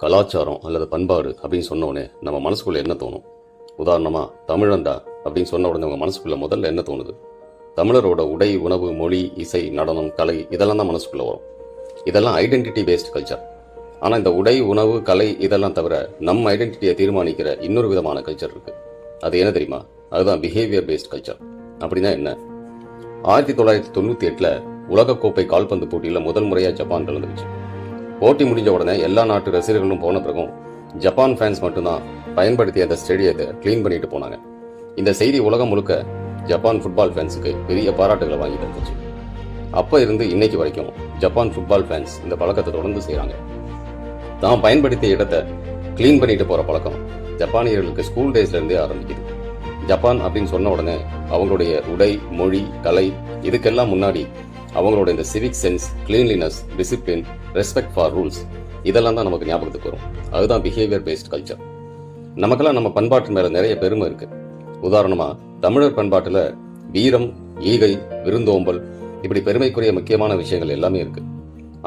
கலாச்சாரம் அல்லது பண்பாடு அப்படின்னு சொன்ன உடனே நம்ம மனசுக்குள்ள என்ன தோணும்? உதாரணமா தமிழண்டா அப்படின்னு சொன்ன உடனே உங்க மனசுக்குள்ள முதல்ல என்ன தோணுது? தமிழரோட உடை, உணவு, மொழி, இசை, நடனம், கலை இதெல்லாம் தான் மனசுக்குள்ள வரும். இதெல்லாம் ஐடென்டிட்டி பேஸ்ட் கல்ச்சர். ஆனா இந்த உடை, உணவு, கலை இதெல்லாம் தவிர நம்ம ஐடென்டிட்டியை தீர்மானிக்கிற இன்னொரு விதமான கல்ச்சர் இருக்கு. அது என்ன தெரியுமா? அதுதான் பிஹேவியர் பேஸ்ட் கல்ச்சர். அப்படின்னா என்ன? 1998 உலகக்கோப்பை கால்பந்து போட்டியில் முதல் முறையா ஜப்பான் கலந்துருச்சு. போட்டி முடிஞ்ச உடனே எல்லா நாட்டு ரசிகர்களும் போன பிறகும் ஜப்பான் ஃபேன்ஸ் மட்டும்தான் பயன்படுத்திய அந்த ஸ்டேடியத்தை கிளீன் பண்ணிட்டு போனாங்க. இந்த செய்தி உலகம் முழுக்க ஜப்பான் ஃபுட்பால் ஃபேன்ஸுக்கு பெரிய பாராட்டுகளை வாங்கி தந்துச்சு. அப்ப இருந்து இன்னைக்கு வரைக்கும் ஜப்பான் ஃபுட்பால் ஃபேன்ஸ் இந்த பழக்கத்தை தொடர்ந்து செய்யறாங்க. தான் பயன்படுத்திய இடத்தை கிளீன் பண்ணிட்டு போற பழக்கம் ஜப்பானியர்களுக்கு ஸ்கூல் டேஸ்ல இருந்தே ஆரம்பிக்குது. ஜப்பான் அப்படின்னு சொன்ன உடனே அவங்களுடைய உடை, மொழி, கலை இதுக்கெல்லாம் முன்னாடி அவங்களோட இந்த civic sense, cleanliness, discipline, respect for rules இதெல்லாம் தான் நமக்கு ஞாபகத்துக்கு வரும். அதுதான் பிஹேவியர் பேஸ்ட் கல்ச்சர். நமக்கெல்லாம் நம்ம பண்பாட்டு மேல நிறைய பெருமை இருக்கு. உதாரணமா தமிழர் பண்பாட்டுல வீரம், ஈகை, விருந்தோம்பல் இப்படி பெருமைக்குரிய முக்கியமான விஷயங்கள் எல்லாமே இருக்கு.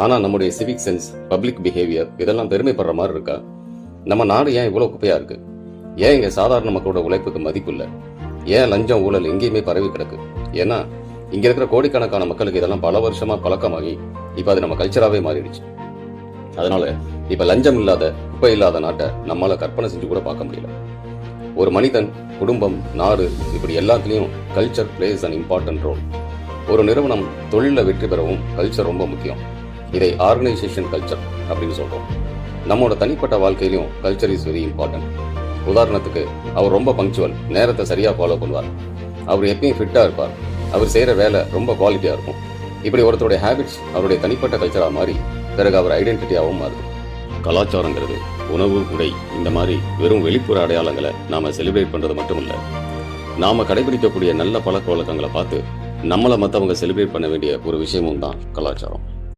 ஆனா நம்முடைய சிவிக் சென்ஸ், பப்ளிக் பிஹேவியர் இதெல்லாம் பெருமைப்படுற மாதிரி இருக்கா? நம்ம நாடு ஏன் இவ்வளவு குப்பையா இருக்கு? ஏன் இங்க சாதாரண மக்களோட உழைப்புக்கு மதிப்பு இல்ல? ஏன் லஞ்சம், ஊழல் எங்கேயுமே பரவி கிடக்கு? ஏன்னா இங்க இருக்கிற கோடிக்கணக்கான மக்களுக்கு இதெல்லாம் பல வருஷமா பழக்கமாகி இப்ப அது நம்ம கல்ச்சராவே மாறிடுச்சு. அதனால இப்ப லஞ்சம் இல்லாத, குப்பை இல்லாத நாட்டை நம்மளால கற்பனை செஞ்சு கூட பார்க்க முடியல. ஒரு மனிதன், குடும்பம், நாடு இப்படி எல்லாத்துலயும் culture plays an important role. ஒரு நிறுவனம் தொழில வெற்றி பெறவும் கல்ச்சர் ரொம்ப முக்கியம். இதை ஆர்கனைசேஷன் கல்ச்சர் அப்படின்னு சொல்றோம். நம்மோட தனிப்பட்ட வாழ்க்கையிலும் கல்ச்சர் இஸ் வெரி இம்பார்ட்டன்ட். உதாரணத்துக்கு அவர் ரொம்ப பங்க்சுவல், நேரத்தை சரியா ஃபாலோ பண்ணுவார். அவர் எப்பயும் ஃபிட்டா இருப்பார். அவர் செய்யற வேலை ரொம்ப குவாலிட்டியா இருக்கும். இப்படி ஒருத்தருடைய ஹேபிட்ஸ் அவருடைய தனிப்பட்ட கல்ச்சரா மாறி பிறகு அவர் ஐடென்டிட்டியாகவும் மாறுது. கலாச்சாரங்கிறது உணவு, உடை இந்த மாதிரி வெறும் வெளிப்புற அடையாளங்களை நாம செலிப்ரேட் பண்றது மட்டும் இல்ல, நாம கடைபிடிக்கக்கூடிய நல்ல பழக்க வழக்கங்களை பார்த்து நம்மளை மற்றவங்க செலிப்ரேட் பண்ண வேண்டிய ஒரு விஷயமும் தான் கலாச்சாரம்.